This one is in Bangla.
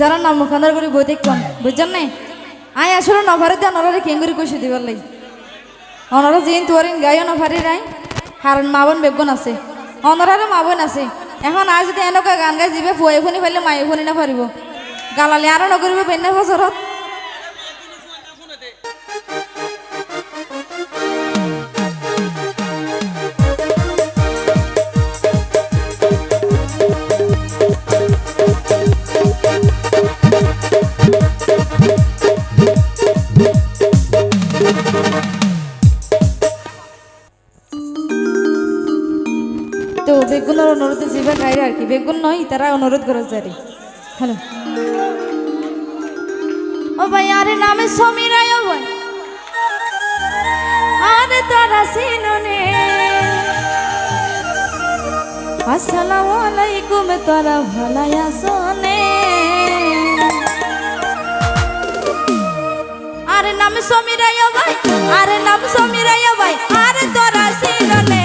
যারা নাম মুখান্দার করে বই দেখবেন বুঝছেন না আই আসলে নভারে দিয়ে অনরে কেঙ্গুরি কষে দিবার লাই অনরা জিন তোরিন গাইও নভারি রাই হারণ মাবন বেগুন আছে অনরারও মাবন আছে এখন আজ যদি এনেকা গান গাই যাবে ফুয়ে ফুনি ফেললে মায়ে ফুনি না পারিব গালালে আরো নকরিব বেন্না বছরত তো বেগুনের অনুরোধে জিবা গাইরে আর কি বেগুন নয় তারা অনুরোধ করে যারি হ্যালো ও ভাই আরে নামে সমীরায় ও ভাই আরে তারা সিননে আসসালামু আলাইকুম তারা ভালাই আসনে আরে নামে সমীরায় ও ভাই আরে নাম সমীরায় ও ভাই আরে তারা সিননে